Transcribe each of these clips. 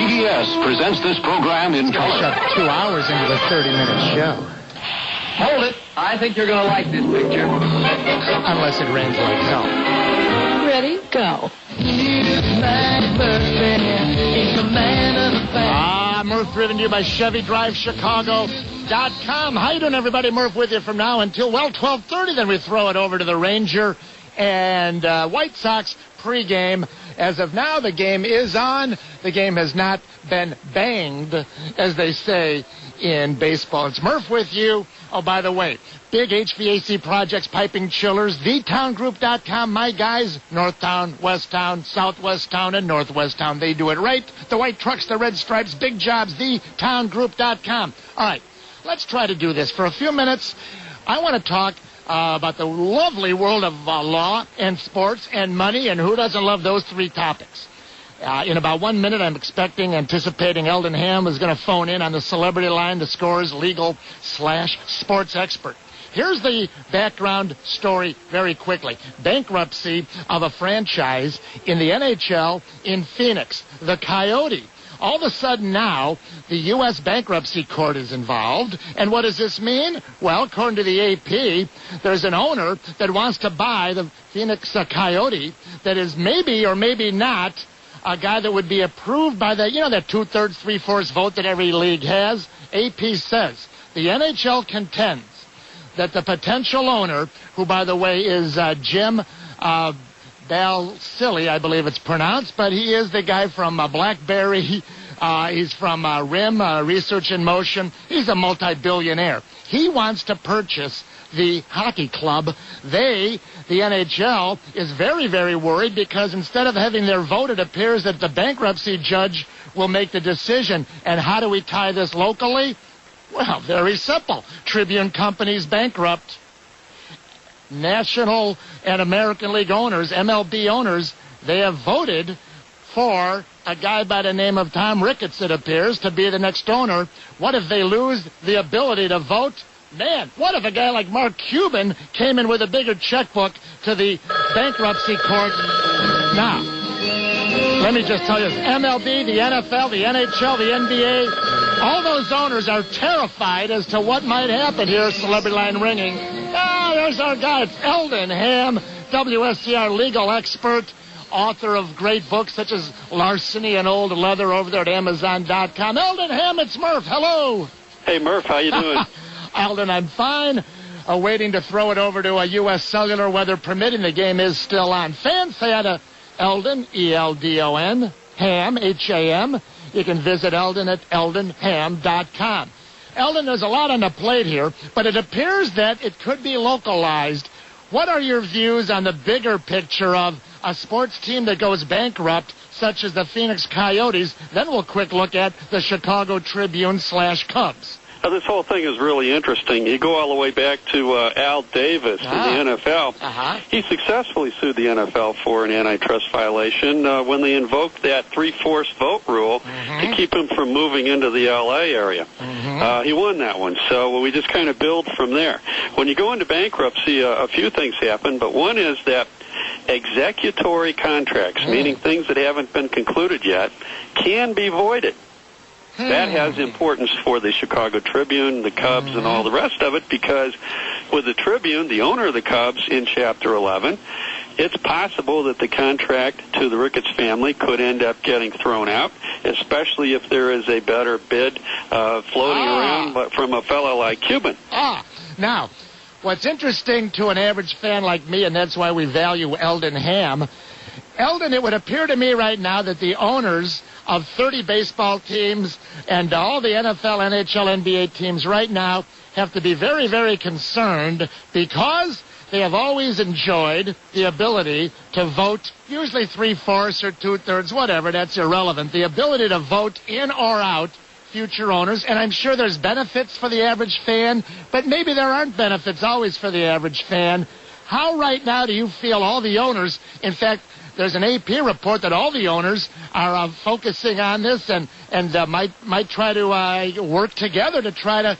CBS presents this program in color. Shove 2 hours into the 30-minute show. Hold it. I think you're going to like this picture. Unless it rains like hell. Ready? Go. Murph, driven to you by ChevyDriveChicago.com. How you doing, everybody? Murph with you from now until, 12:30. Then we throw it over to the Ranger and White Sox pregame. As of now, the game is on. The game has not been banged, as they say in baseball. It's Murph with you. Oh, by the way, big HVAC projects, piping chillers, thetowngroup.com. My guys, Northtown, Westtown, Southwesttown, and Northwesttown. They do it right. The white trucks, the red stripes, big jobs, thetowngroup.com. All right, let's try to do this. For a few minutes, I want to talk about the lovely world of law and sports and money, and who doesn't love those three topics. In about 1 minute, I'm anticipating Eldon Ham is going to phone in on the celebrity line, the Scores legal/sports expert. Here's the background story very quickly. Bankruptcy of a franchise in the NHL in Phoenix, the Coyote. All of a sudden now, the U.S. bankruptcy court is involved. And what does this mean? Well, according to the AP, there's an owner that wants to buy the Phoenix Coyote that is maybe or maybe not a guy that would be approved by that 2/3, 3/4 vote that every league has. AP says the NHL contends that the potential owner, who, by the way, is Jim Balsillie, I believe it's pronounced, but he is the guy from BlackBerry. He's from RIM, Research in Motion. He's a multi-billionaire. He wants to purchase the hockey club. The NHL, is very, very worried because instead of having their vote, it appears that the bankruptcy judge will make the decision. And how do we tie this locally? Well, very simple. Tribune Company's bankrupt. National and American League owners, MLB owners, they have voted for a guy by the name of Tom Ricketts, it appears, to be the next owner. What if they lose the ability to vote? Man, what if a guy like Mark Cuban came in with a bigger checkbook to the bankruptcy court? Now, let me just tell you this. MLB, the NFL, the NHL, the NBA, all those owners are terrified as to what might happen here. Celebrity line ringing. There's our guy. It's Eldon Ham, WSCR legal expert, author of great books such as Larceny and Old Leather over there at Amazon.com. Eldon Ham, it's Murph. Hello. Hey, Murph. How you doing? Eldon, I'm fine. Waiting to throw it over to a U.S. Cellular, weather permitting. The game is still on. Fans say to Eldon, E-L-D-O-N, Ham, H-A-M. You can visit Eldon at eldonham.com. Eldon, there's a lot on the plate here, but it appears that it could be localized. What are your views on the bigger picture of a sports team that goes bankrupt, such as the Phoenix Coyotes? Then we'll quick look at the Chicago Tribune/Cubs. Now, this whole thing is really interesting. You go all the way back to Al Davis in the NFL. He successfully sued the NFL for an antitrust violation when they invoked that 3/4 vote rule to keep him from moving into the L.A. area. He won that one, so we just kind of build from there. When you go into bankruptcy, a few things happen, but one is that executory contracts, meaning things that haven't been concluded yet, can be voided. That has importance for the Chicago Tribune, the Cubs, and all the rest of it, because with the Tribune, the owner of the Cubs in Chapter 11, it's possible that the contract to the Ricketts family could end up getting thrown out, especially if there is a better bid floating around from a fellow like Cuban. Now, what's interesting to an average fan like me, and that's why we value Eldon Ham, Eldon, it would appear to me right now that the owners of 30 baseball teams and all the NFL, NHL, NBA teams right now have to be very, very concerned because they have always enjoyed the ability to vote, usually 3/4 or 2/3, whatever, that's irrelevant, the ability to vote in or out future owners. And I'm sure there's benefits for the average fan, but maybe there aren't benefits always for the average fan. How right now do you feel all the owners, in fact, there's an AP report that all the owners are focusing on this and might try to work together to try to,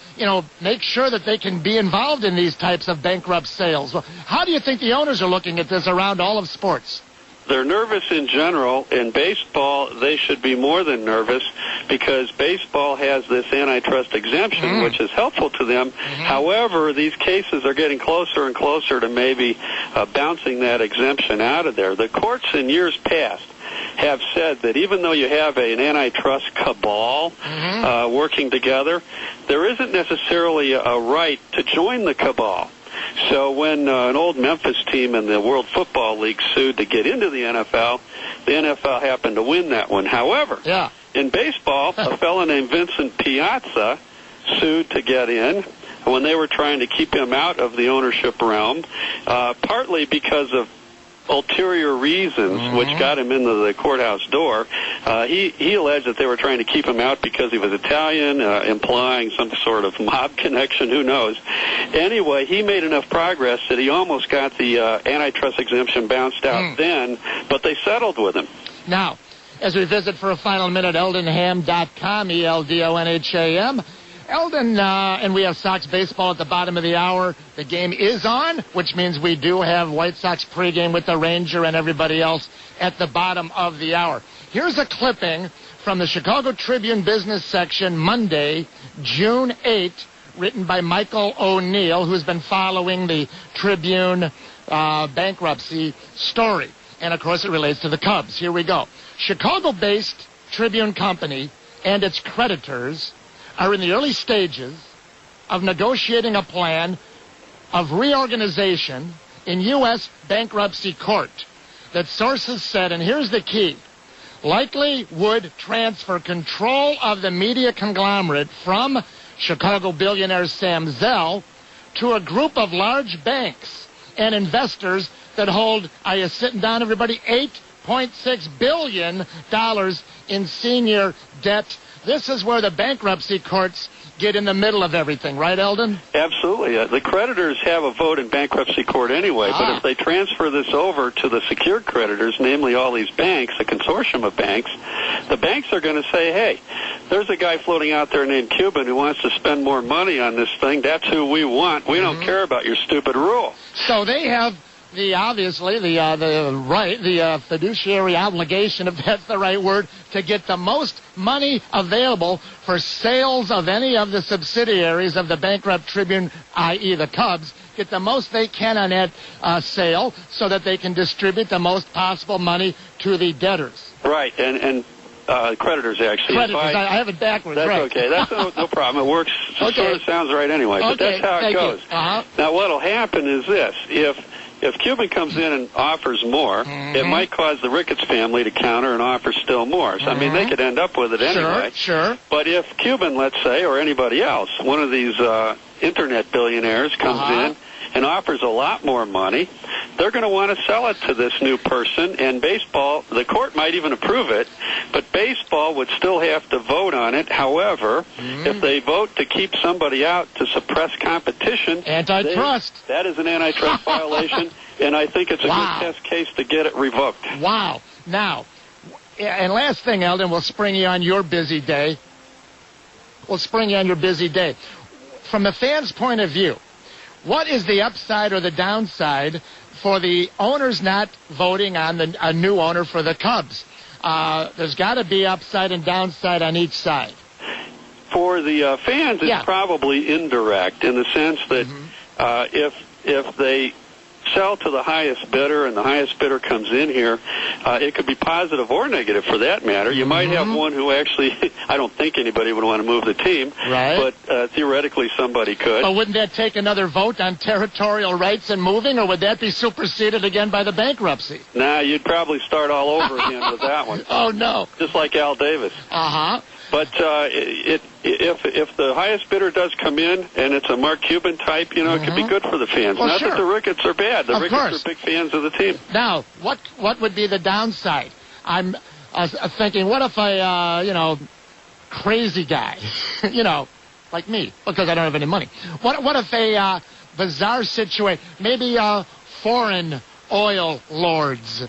make sure that they can be involved in these types of bankrupt sales. Well, how do you think the owners are looking at this around all of sports? they're nervous in general. In baseball, they should be more than nervous because baseball has this antitrust exemption, which is helpful to them. However, these cases are getting closer and closer to maybe bouncing that exemption out of there. The courts in years past have said that even though you have an antitrust cabal working together, there isn't necessarily a right to join the cabal. So when an old Memphis team in the World Football League sued to get into the NFL happened to win that one. However, in baseball, a fellow named Vincent Piazza sued to get in when they were trying to keep him out of the ownership realm, partly because of ulterior reasons, which got him into the courthouse door. He alleged that they were trying to keep him out because he was Italian, implying some sort of mob connection. Who knows? Anyway, he made enough progress that he almost got the antitrust exemption bounced out then, but they settled with him. Now, as we visit for a final minute, eldonham.com, ELDONHAM. Eldon, and we have Sox baseball at the bottom of the hour. The game is on, which means we do have White Sox pregame with the Ranger and everybody else at the bottom of the hour. Here's a clipping from the Chicago Tribune business section Monday, June 8th, written by Michael O'Neill, who's been following the Tribune bankruptcy story. And, of course, it relates to the Cubs. Here we go. Chicago-based Tribune Company and its creditors are in the early stages of negotiating a plan of reorganization in U.S. bankruptcy court that sources said, and here's the key, likely would transfer control of the media conglomerate from Chicago billionaire Sam Zell to a group of large banks and investors that hold, are you sitting down, everybody, $8.6 billion in senior debt. This is where the bankruptcy courts get in the middle of everything, right, Eldon? Absolutely. The creditors have a vote in bankruptcy court anyway, but if they transfer this over to the secured creditors, namely all these banks, a consortium of banks, the banks are going to say, hey, there's a guy floating out there named Cuban who wants to spend more money on this thing. That's who we want. We don't care about your stupid rule. So they have the fiduciary obligation, if that's the right word, to get the most money available for sales of any of the subsidiaries of the bankrupt Tribune, i.e. the Cubs, get the most they can on that sale so that they can distribute the most possible money to the debtors. Right, and creditors, actually. Creditors, I have it backwards. That's right. okay. That's no problem. It works. It sort of sounds right anyway, but that's how it goes. Now, what will happen is this. If Cuban comes in and offers more, it might cause the Ricketts family to counter and offer still more. So, I mean, they could end up with it anyway. Sure. But if Cuban, let's say, or anybody else, one of these internet billionaires comes in and offers a lot more money, they're going to want to sell it to this new person. And baseball, the court might even approve it, but baseball would still have to vote on it. However, if they vote to keep somebody out to suppress competition, antitrust. That is an antitrust violation, and I think it's a good test case to get it revoked. Wow. Now, and last thing, Eldon, we'll spring you on your busy day. From the fans' point of view, what is the upside or the downside for the owners not voting on a new owner for the Cubs? There's got to be upside and downside on each side. For the fans, it's probably indirect in the sense that if they sell to the highest bidder and the highest bidder comes in here, it could be positive or negative for that matter. You might have one who actually, I don't think anybody would want to move the team, but theoretically somebody could. But wouldn't that take another vote on territorial rights and moving, or would that be superseded again by the bankruptcy? Nah, you'd probably start all over again with that one. Oh, no. Just like Al Davis. But if the highest bidder does come in and it's a Mark Cuban type, it could be good for the fans. Well, Not that the Ricketts are bad. The Ricketts are big fans of the team. Now, what would be the downside? I'm thinking, what if a crazy guy, like me, because I don't have any money. What if a bizarre situation, maybe foreign oil lords,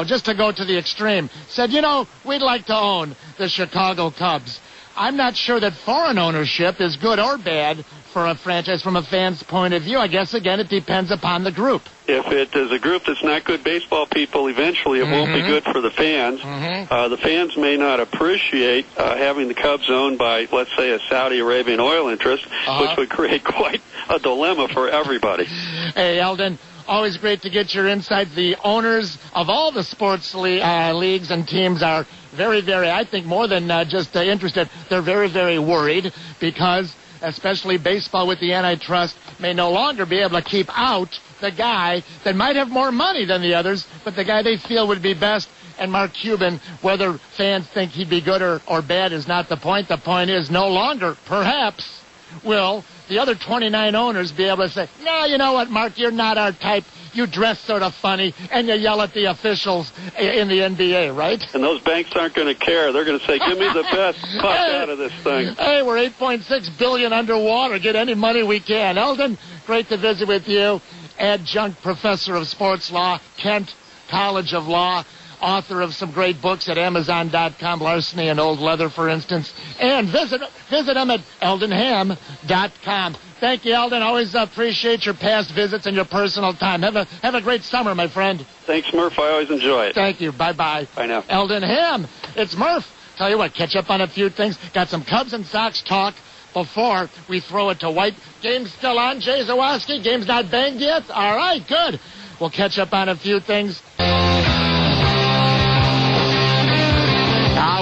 just to go to the extreme, said, we'd like to own the Chicago Cubs. I'm not sure that foreign ownership is good or bad for a franchise from a fan's point of view? I guess, again, it depends upon the group. If it is a group that's not good baseball people, eventually it won't be good for the fans. The fans may not appreciate having the Cubs owned by, let's say, a Saudi Arabian oil interest, which would create quite a dilemma for everybody. Hey, Eldon, always great to get your insights. The owners of all the sports leagues and teams are very, very, I think, more than just interested. They're very, very worried because, especially baseball with the antitrust, may no longer be able to keep out the guy that might have more money than the others, but the guy they feel would be best. And Mark Cuban, whether fans think he'd be good or bad is not the point. The point is no longer, perhaps, will the other 29 owners be able to say, no, you know what, Mark, you're not our type. You dress sort of funny, and you yell at the officials in the NBA, right? And those banks aren't going to care. They're going to say, give me the best cut out of this thing. Hey, we're $8.6 billion underwater. Get any money we can. Eldon, great to visit with you. Adjunct professor of sports law, Kent College of Law, author of some great books at Amazon.com, Larceny and Old Leather, for instance. And visit him at eldonham.com. Thank you, Eldon. Always appreciate your past visits and your personal time. Have a great summer, my friend. Thanks, Murph. I always enjoy it. Thank you. Bye-bye. Bye now. Eldon Ham. It's Murph. Tell you what, catch up on a few things. Got some Cubs and Sox talk before we throw it to White. Game's still on, Jay Zawoski. Game's not banged yet? All right, good. We'll catch up on a few things.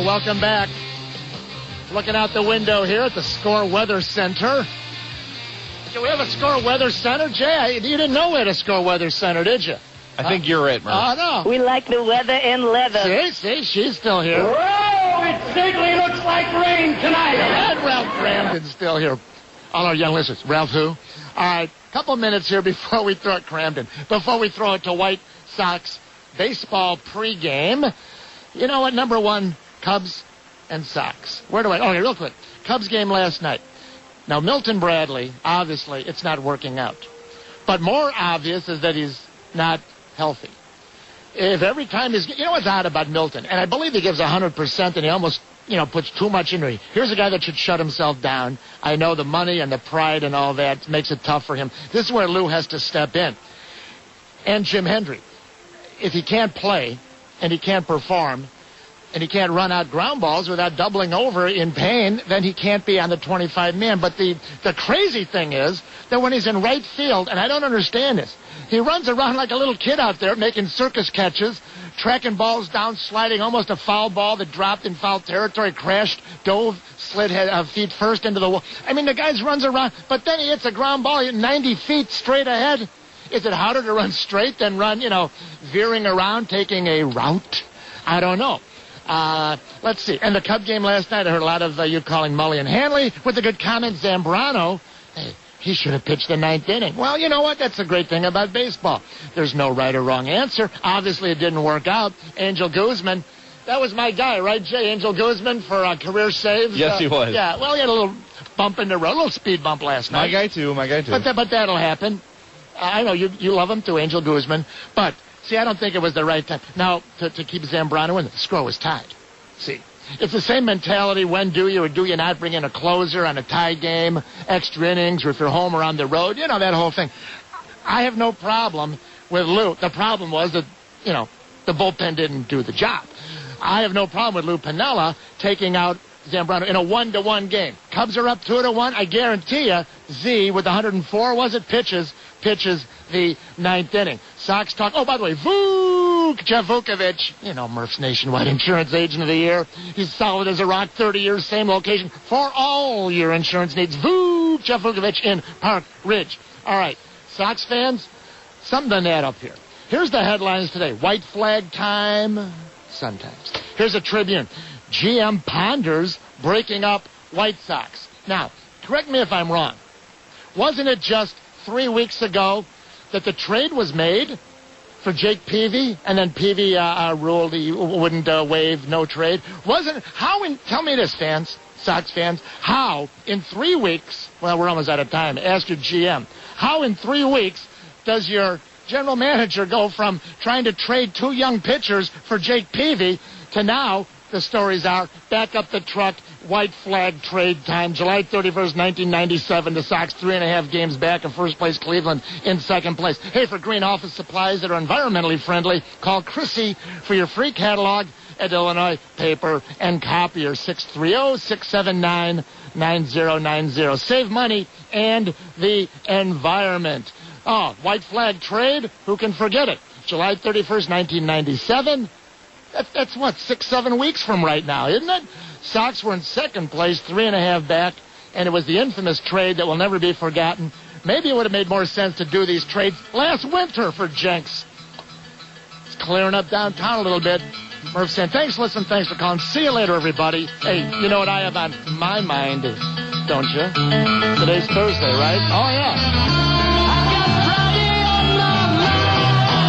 Welcome back. Looking out the window here at the Score Weather Center. Do we have a Score Weather Center, Jay? You didn't know we had a Score Weather Center, did you? I think you're it, Murph. Oh, no. We like the weather in leather. See, she's still here. Oh, it certainly looks like rain tonight. And Ralph Cramden's still here. All our young listeners. Ralph who? All right, couple minutes here before we throw it, Cramden. Before we throw it to White Sox baseball pregame. You know what? Number one, Cubs and Sox. Where do I... Okay, real quick. Cubs game last night. Now, Milton Bradley, obviously, it's not working out. But more obvious is that he's not healthy. If every time he's... You know what's odd about Milton? And I believe he gives 100% and he almost, puts too much into it. Here's a guy that should shut himself down. I know the money and the pride and all that makes it tough for him. This is where Lou has to step in. And Jim Hendry. If he can't play and he can't perform... and he can't run out ground balls without doubling over in pain, then he can't be on the 25-man. But the crazy thing is that when he's in right field, and I don't understand this, he runs around like a little kid out there making circus catches, tracking balls down, sliding almost a foul ball that dropped in foul territory, crashed, dove, slid feet first into the wall. I mean, the guy runs around, but then he hits a ground ball 90 feet straight ahead. Is it harder to run straight than run, veering around, taking a route? I don't know. Let's see. And the Cub game last night, I heard a lot of you calling Mully and Hanley with the good comment. Zambrano, hey, he should have pitched the ninth inning. Well, you know what? That's the great thing about baseball. There's no right or wrong answer. Obviously, it didn't work out. Angel Guzman, that was my guy, right, Jay? Angel Guzman for career saves. Yes, he was. Yeah, well, he had a little bump in the road, a little speed bump last night. My guy, too. But that'll happen. I know you love him, too, Angel Guzman. But... see, I don't think it was the right time. Now, to keep Zambrano in, the score was tied. See, it's the same mentality. When do you or do you not bring in a closer on a tie game, extra innings, or if you're home or on the road? That whole thing. I have no problem with Lou. The problem was that, the bullpen didn't do the job. I have no problem with Lou Piniella taking out Zambrano in a 1-1 game. Cubs are up 2-1. I guarantee you, Z with 104, pitches the ninth inning. Sox talk. Oh, by the way, Jeff Vukovich, Murph's Nationwide Insurance Agent of the Year. He's solid as a rock, 30 years, same location for all your insurance needs. Jeff Vukovich in Park Ridge. All right, Sox fans, something doesn't add up here. Here's the headlines today. White flag time, sometimes. Here's a Tribune. GM ponders breaking up White Sox. Now, correct me if I'm wrong. Wasn't it just 3 weeks ago that the trade was made for Jake Peavy, and then Peavy ruled he wouldn't waive no trade? Tell me this, fans, Sox fans, how in 3 weeks, well, we're almost out of time, ask your GM, how in 3 weeks does your general manager go from trying to trade 2 young pitchers for Jake Peavy to now the stories are. Back up the truck. White flag trade time. July 31st, 1997. The Sox 3.5 games back in first place. Cleveland in second place. Hey, for green office supplies that are environmentally friendly, call Chrissy for your free catalog at Illinois Paper and Copier. 630-679-9090. Save money and the environment. Oh, white flag trade? Who can forget it? July 31st, 1997. That's what, 6-7 weeks from right now, isn't it? Sox were in second place, 3.5 back, and it was the infamous trade that will never be forgotten. Maybe it would have made more sense to do these trades last winter for Jenks. It's clearing up downtown a little bit. Murph saying, thanks for listening, thanks for calling. See you later, everybody. Hey, you know what I have on my mind, don't you? Today's Thursday, right? Oh, yeah.